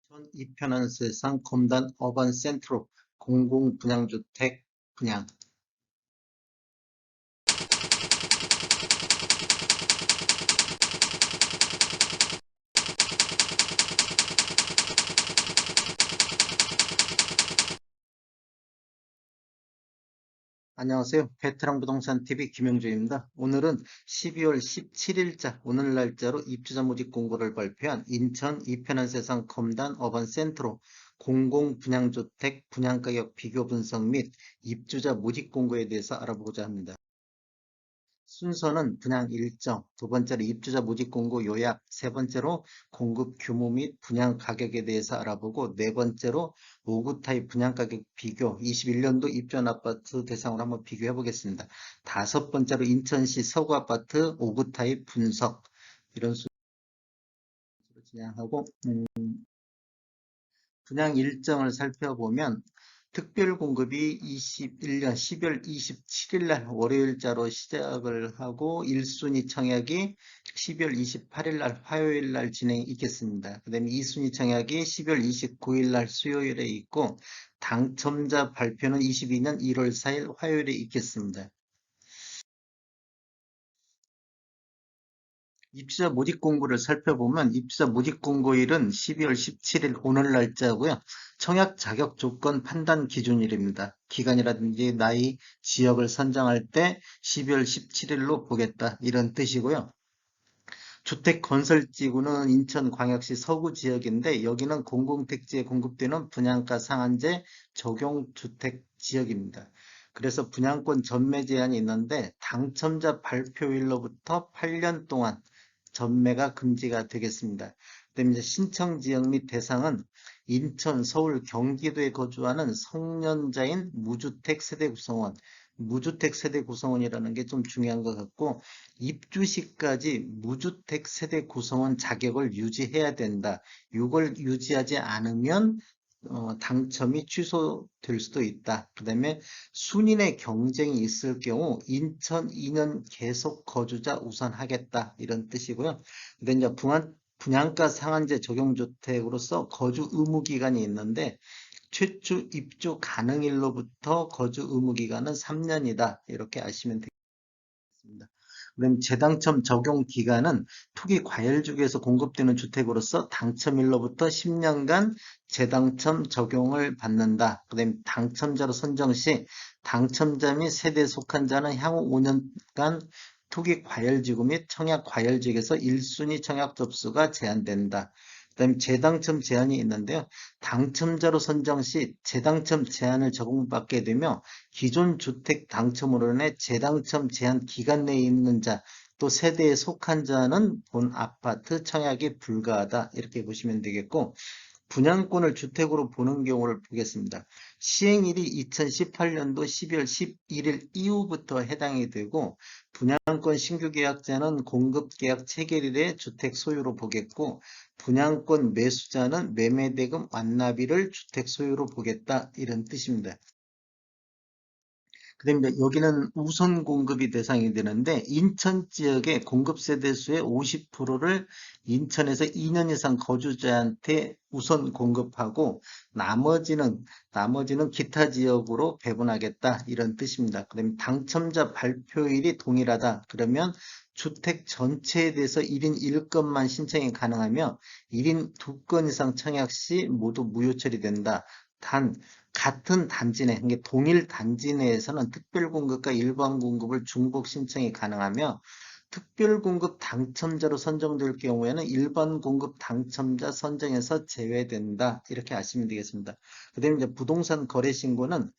전 이편한 세상 검단 어반 센트로 공공분양주택 분양. 안녕하세요. 베테랑 부동산 TV 김영주입니다. 오늘은 12월 17일자 오늘 날짜로 입주자 모집 공고를 발표한 인천 이편한 세상 검단 어반 센트로 공공분양주택 분양가격 비교 분석 및 입주자 모집 공고에 대해서 알아보고자 합니다. 순서는 분양 일정, 두 번째로 입주자 모집 공고 요약, 세 번째로 공급 규모 및 분양 가격에 대해서 알아보고, 네 번째로 5구 타입 분양 가격 비교, 21년도 입주한 아파트 대상으로 한번 비교해 보겠습니다. 다섯 번째로 인천시 서구 아파트 5구 타입 분석, 이런 순서로 진행하고, 분양 일정을 살펴보면 특별 공급이 21년 12월 27일 날 월요일자로 시작을 하고 1순위 청약이 12월 28일 날 화요일 날 진행이 있겠습니다. 그 다음에 2순위 청약이 12월 29일 날 수요일에 있고 당첨자 발표는 22년 1월 4일 화요일에 있겠습니다. 입주자 모집 공고를 살펴보면 입주자 모집 공고일은 12월 17일 오늘 날짜고요. 청약 자격 조건 판단 기준일입니다. 기간이라든지 나이, 지역을 선정할 때 12월 17일로 보겠다 이런 뜻이고요. 주택 건설지구는 인천광역시 서구 지역인데 여기는 공공택지에 공급되는 분양가 상한제 적용 주택 지역입니다. 그래서 분양권 전매 제한이 있는데 당첨자 발표일로부터 8년 동안 전매가 금지가 되겠습니다. 그다음에 이제 신청 지역 및 대상은 인천, 서울, 경기도에 거주하는 성년자인 무주택 세대 구성원, 무주택 세대 구성원이라는 게 좀 중요한 것 같고 입주 시까지 무주택 세대 구성원 자격을 유지해야 된다. 이걸 유지하지 않으면 당첨이 취소될 수도 있다. 그 다음에 순인의 경쟁이 있을 경우 인천 2년 계속 거주자 우선하겠다 이런 뜻이고요. 근데 이제 분양가 상한제 적용주택으로서 거주 의무 기간이 있는데 최초 입주 가능일로부터 거주 의무 기간은 3년이다. 이렇게 아시면 되겠습니다. 그럼 재당첨 적용 기간은 투기 과열지구에서 공급되는 주택으로서 당첨일로부터 10년간 재당첨 적용을 받는다. 그다음에 당첨자로 선정 시 당첨자 및 세대에 속한 자는 향후 5년간 투기 과열지구 및 청약 과열지구에서 1순위 청약 접수가 제한된다. 그다음에 재당첨 제한이 있는데요. 당첨자로 선정 시 재당첨 제한을 적용받게 되며 기존 주택 당첨으로 인해 재당첨 제한 기간 내에 있는 자, 또 세대에 속한 자는 본 아파트 청약이 불가하다. 이렇게 보시면 되겠고, 분양권을 주택으로 보는 경우를 보겠습니다. 시행일이 2018년도 12월 11일 이후부터 해당이 되고 분양권 신규 계약자는 공급 계약 체결일에 주택 소유로 보겠고 분양권 매수자는 매매대금 완납일을 주택 소유로 보겠다 이런 뜻입니다. 그다음에 여기는 우선 공급이 대상이 되는데 인천 지역의 공급 세대 수의 50%를 인천에서 2년 이상 거주자한테 우선 공급하고 나머지는 기타 지역으로 배분하겠다 이런 뜻입니다. 그다음에 당첨자 발표일이 동일하다. 그러면 주택 전체에 대해서 1인 1건만 신청이 가능하며 1인 2건 이상 청약 시 모두 무효 처리된다. 단 같은 단지 내, 이게 동일 단지 내에서는 특별공급과 일반공급을 중복 신청이 가능하며 특별공급 당첨자로 선정될 경우에는 일반공급 당첨자 선정에서 제외된다. 이렇게 아시면 되겠습니다. 그 다음에 이제 부동산 거래 신고는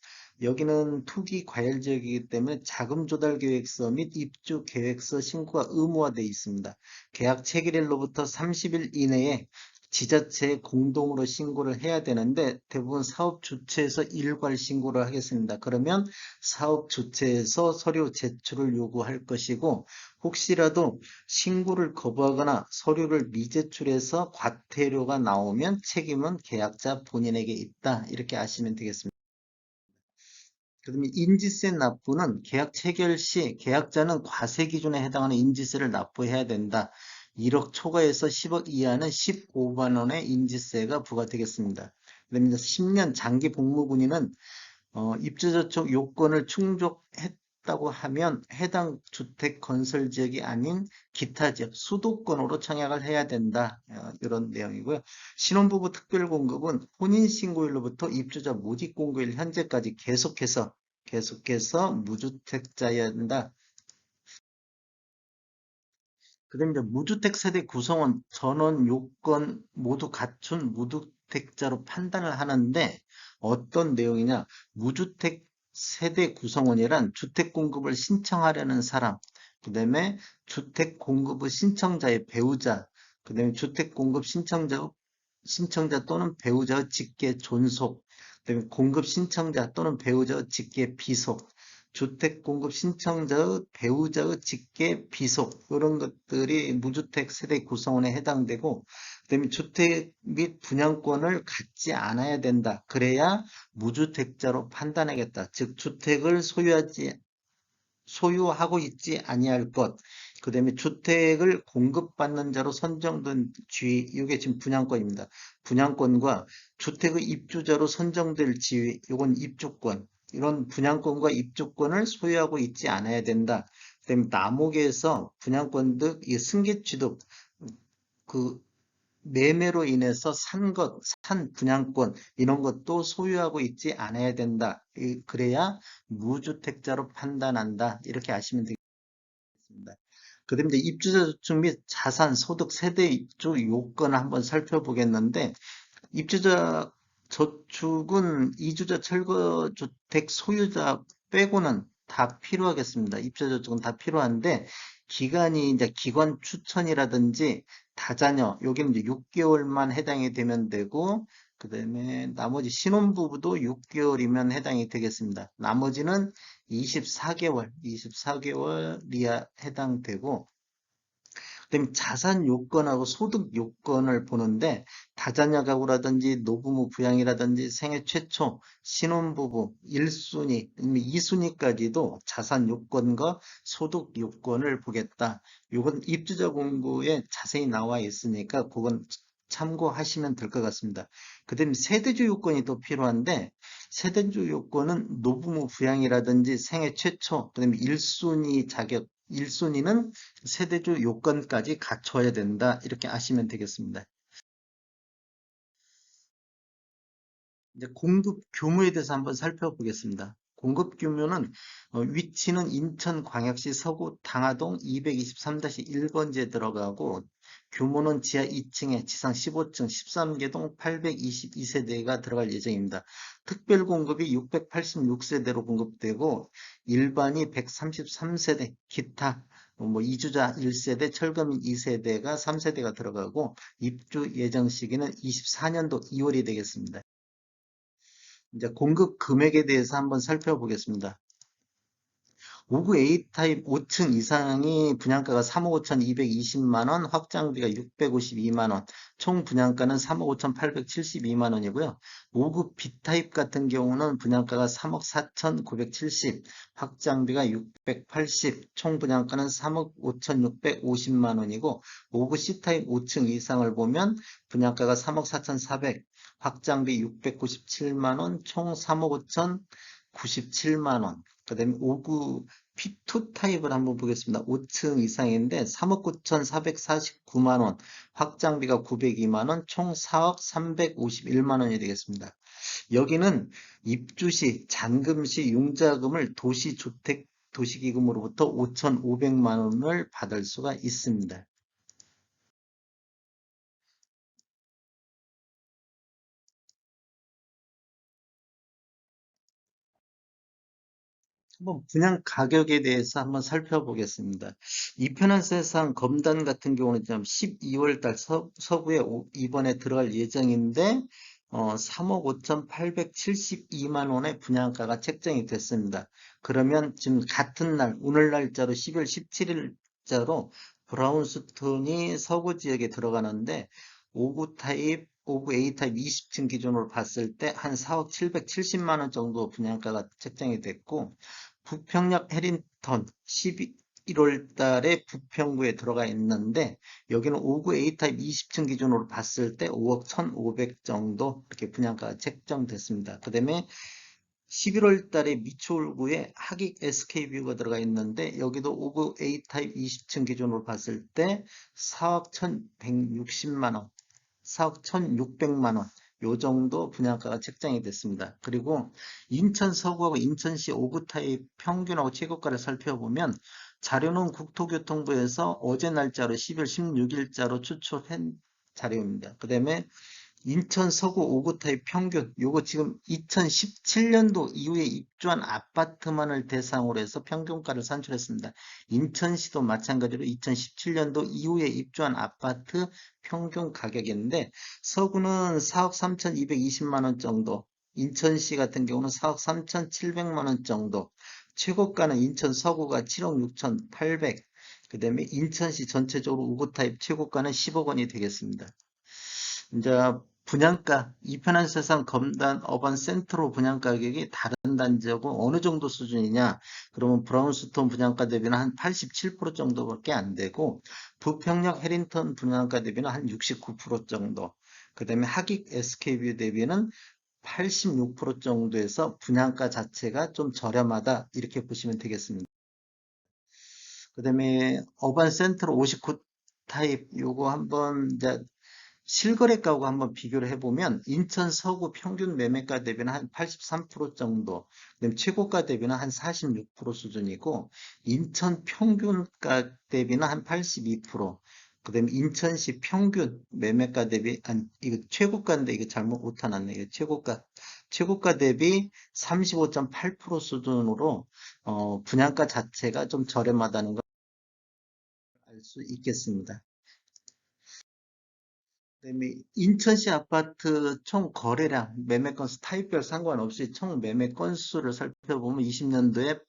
여기는 투기 과열 지역이기 때문에 자금 조달 계획서 및 입주 계획서 신고가 의무화되어 있습니다. 계약 체결일로부터 30일 이내에 지자체에 공동으로 신고를 해야 되는데 대부분 사업 주체에서 일괄 신고를 하겠습니다. 그러면 사업 주체에서 서류 제출을 요구할 것이고 혹시라도 신고를 거부하거나 서류를 미제출해서 과태료가 나오면 책임은 계약자 본인에게 있다. 이렇게 아시면 되겠습니다. 그다음에 인지세 납부는 계약 체결 시 계약자는 과세 기준에 해당하는 인지세를 납부해야 된다. 1억 초과해서 10억 이하는 15만 원의 인지세가 부과되겠습니다. 그다음에 10년 장기 복무군인은 입주저축 요건을 충족했다고 하면 해당 주택 건설 지역이 아닌 기타 지역, 수도권으로 청약을 해야 된다. 이런 내용이고요. 신혼부부 특별공급은 혼인신고일로부터 입주자 모집공고일 현재까지 계속해서 무주택자여야 한다. 그다음에 이제 무주택 세대 구성원 전원 요건 모두 갖춘 무주택자로 판단을 하는데 어떤 내용이냐? 무주택 세대 구성원이란 주택 공급을 신청하려는 사람, 그다음에 주택 공급의 신청자의 배우자, 그다음에 주택 공급 신청자 또는 배우자의 직계 존속, 그다음에 공급 신청자 또는 배우자의 직계 비속, 주택 공급 신청자의 배우자의 직계 비속 이런 것들이 무주택 세대 구성원에 해당되고 그다음에 주택 및 분양권을 갖지 않아야 된다. 그래야 무주택자로 판단하겠다. 즉 주택을 소유하고 있지 아니할 것. 그다음에 주택을 공급받는 자로 선정된 지위, 이게 지금 분양권입니다. 분양권과 주택의 입주자로 선정될 지위, 이건 입주권. 이런 분양권과 입주권을 소유하고 있지 않아야 된다. 그다음에 남목에서 분양권 등 이 승계 취득, 그 매매로 인해서 산 분양권 이런 것도 소유하고 있지 않아야 된다. 그래야 무주택자로 판단한다. 이렇게 아시면 되겠습니다. 그다음에 이제 입주자 저축 및 자산, 소득, 세대 입주 요건을 한번 살펴보겠는데 입주자 저축은 이주자 철거 주택 소유자 빼고는 다 필요하겠습니다. 입주자 저축은 다 필요한데 기간이 이제 기관 추천이라든지 다자녀 여기는 이제 6개월만 해당이 되면 되고 그다음에 나머지 신혼부부도 6개월이면 해당이 되겠습니다. 나머지는 24개월이야 해당되고 그다음에 자산 요건하고 소득 요건을 보는데 다자녀 가구라든지 노부모 부양이라든지 생애 최초 신혼부부 1순위, 2순위까지도 자산 요건과 소득 요건을 보겠다. 요건 입주자 공고에 자세히 나와 있으니까 그건 참고하시면 될 것 같습니다. 그다음에 세대주 요건이 또 필요한데 세대주 요건은 노부모 부양이라든지 생애 최초, 그다음에 1순위 자격 1순위는 세대주 요건까지 갖춰야 된다. 이렇게 아시면 되겠습니다. 이제 공급 규모에 대해서 한번 살펴보겠습니다. 공급 규모는 위치는 인천광역시 서구 당하동 223-1번지에 들어가고 규모는 지하 2층에 지상 15층 13개동 822세대가 들어갈 예정입니다. 특별 공급이 686세대로 공급되고 일반이 133세대, 기타 뭐 이주자 1세대, 철거민 2세대가 3세대가 들어가고 입주 예정 시기는 24년도 2월이 되겠습니다. 이제 공급 금액에 대해서 한번 살펴보겠습니다. 5구 A타입 5층 이상이 분양가가 3억 5,220만 원, 확장비가 652만 원, 총 분양가는 3억 5,872만 원이고요. 5구 B타입 같은 경우는 분양가가 3억 4,970, 확장비가 680, 총 분양가는 3억 5,650만 원이고 5구 C타입 5층 이상을 보면 분양가가 3억 4,400, 확장비 697만 원, 총 3억 5,097만 원. 그다음에 5구 P2 타입을 한번 보겠습니다. 5층 이상인데 3억 9,449만 원, 확장비가 902만 원, 총 4억 351만 원이 되겠습니다. 여기는 입주시, 잔금시 융자금을 도시기금으로부터 5,500만 원을 받을 수가 있습니다. 한번 분양 가격에 대해서 한번 살펴보겠습니다. 이편한 세상 검단 같은 경우는 지금 12월 달 서구에 이번에 들어갈 예정인데 3억 5,872만 원의 분양가가 책정이 됐습니다. 그러면 지금 같은 날 오늘 날짜로 12월 17일자로 브라운스톤이 서구 지역에 들어가는데 5구 타입 5구 A 타입 20층 기준으로 봤을 때 한 4억 770만 원 정도 분양가가 책정이 됐고 북평역 해린턴 11월 달에 부평구에 들어가 있는데 여기는 5구 A타입 20층 기준으로 봤을 때 5억 1,500 정도 이렇게 분양가가 책정됐습니다. 그 다음에 11월 달에 미추홀구에 하객 SK뷰가 들어가 있는데 여기도 5구 A타입 20층 기준으로 봤을 때 4억 1,160만 원, 4억 1,600만 원, 요 정도 분양가가 책정이 됐습니다. 그리고 인천 서구하고 인천시 5구 타입 평균하고 최고가를 살펴보면 자료는 국토교통부에서 어제 날짜로 10월 16일자로 추출한 자료입니다. 그 다음에 인천 서구 5구 타입 평균, 요거 지금 2017년도 이후에 입주한 아파트만을 대상으로 해서 평균가를 산출했습니다. 인천시도 마찬가지로 2017년도 이후에 입주한 아파트 평균 가격인데 서구는 4억 3,220만 원 정도, 인천시 같은 경우는 4억 3,700만 원 정도, 최고가는 인천 서구가 7억 6,800, 그 다음에 인천시 전체적으로 5구 타입 최고가는 10억 원이 되겠습니다. 이제 분양가, 이편한 세상 검단 어반 센트로 분양 가격이 다른 단지하고 어느 정도 수준이냐? 그러면 브라운스톤 분양가 대비는 한 87% 정도밖에 안 되고 부평역 해링턴 분양가 대비는 한 69% 정도. 그 다음에 하객 SK뷰 대비는 86% 정도에서 분양가 자체가 좀 저렴하다 이렇게 보시면 되겠습니다. 그 다음에 어반 센트로 59 타입 요거 한번 이제 실거래가하고 한번 비교를 해보면 인천 서구 평균 매매가 대비는 한 83% 정도, 그다음 최고가 대비는 한 46% 수준이고 인천 평균가 대비는 한 82%, 그다음에 인천시 평균 매매가 대비 이거 최고가인데 이거 잘못 오타났네. 이거 최고가 대비 35.8% 수준으로 분양가 자체가 좀 저렴하다는 걸 알 수 있겠습니다. 그다음에 인천시 아파트 총 거래량, 매매 건수 타입별 상관없이 총 매매 건수를 살펴보면 20년도에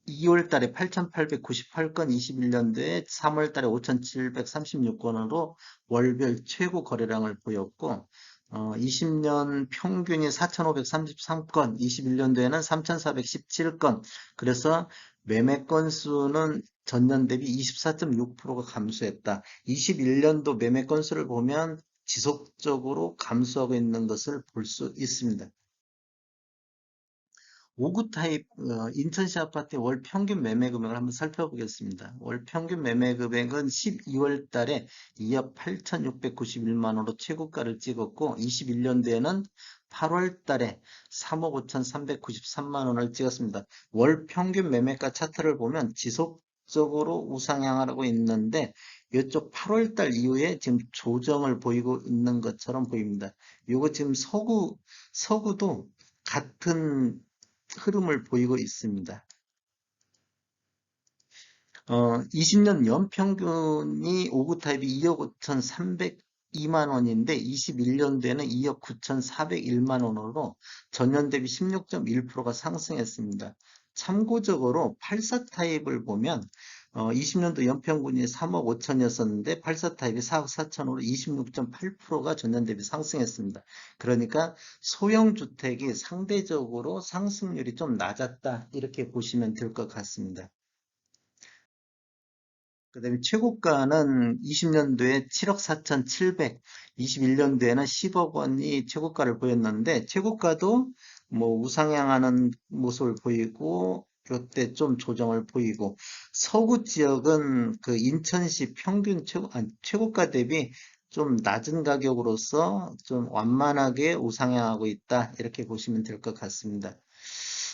2월 달에 8,898건, 21년도에 3월 달에 5,736건으로 월별 최고 거래량을 보였고, 20년 평균이 4,533건, 21년도에는 3,417건, 그래서 매매 건수는 전년 대비 24.6%가 감소했다. 21년도 매매 건수를 보면 지속적으로 감소하고 있는 것을 볼 수 있습니다. 5구 타입 인천시 아파트의 월 평균 매매 금액을 한번 살펴보겠습니다. 월 평균 매매 금액은 12월 달에 2억 8,691만 원으로 최고가를 찍었고 21년도에는 8월 달에 3억 5,393만 원을 찍었습니다. 월 평균 매매가 차트를 보면 지속적으로 우상향하고 있는데 이쪽 8월 달 이후에 지금 조정을 보이고 있는 것처럼 보입니다. 이거 지금 서구도 같은 흐름을 보이고 있습니다. 20년 연평균이 5구 타입이 2억 5,302만 원인데 21년도에는 2억 9,401만 원으로 전년 대비 16.1%가 상승했습니다. 참고적으로 84 타입을 보면 20년도 연평균이 3억 5천이었었는데 84 타입이 4억 4천으로 26.8%가 전년 대비 상승했습니다. 그러니까 소형 주택이 상대적으로 상승률이 좀 낮았다 이렇게 보시면 될 것 같습니다. 그 다음에 최고가는 20년도에 7억 4,700, 21년도에는 10억 원이 최고가를 보였는데, 최고가도 뭐 우상향하는 모습을 보이고, 요때 좀 조정을 보이고, 서구 지역은 그 인천시 평균 최고가 대비 좀 낮은 가격으로서 좀 완만하게 우상향하고 있다. 이렇게 보시면 될 것 같습니다.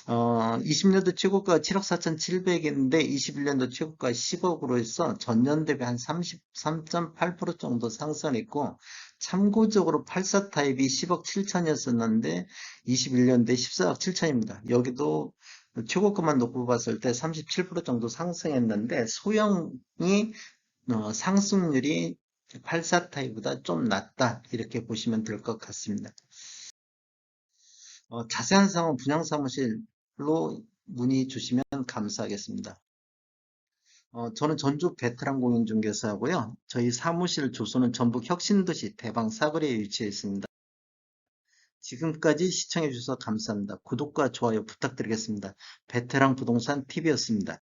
20년도 최고가 7억 4,700인데 21년도 최고가 10억으로 해서 전년 대비 한 33.8% 정도 상승했고 참고적으로 84 타입이 10억 7천이었었는데 21년도에 14억 7천입니다. 여기도 최고가만 놓고 봤을 때 37% 정도 상승했는데 소형이 상승률이 84 타입보다 좀 낮다 이렇게 보시면 될 것 같습니다. 자세한 사항은 분양사무실로 문의 주시면 감사하겠습니다. 저는 전주 베테랑 공인중개사고요. 저희 사무실 주소는 전북 혁신도시 대방 사거리에 위치해 있습니다. 지금까지 시청해 주셔서 감사합니다. 구독과 좋아요 부탁드리겠습니다. 베테랑 부동산 TV였습니다.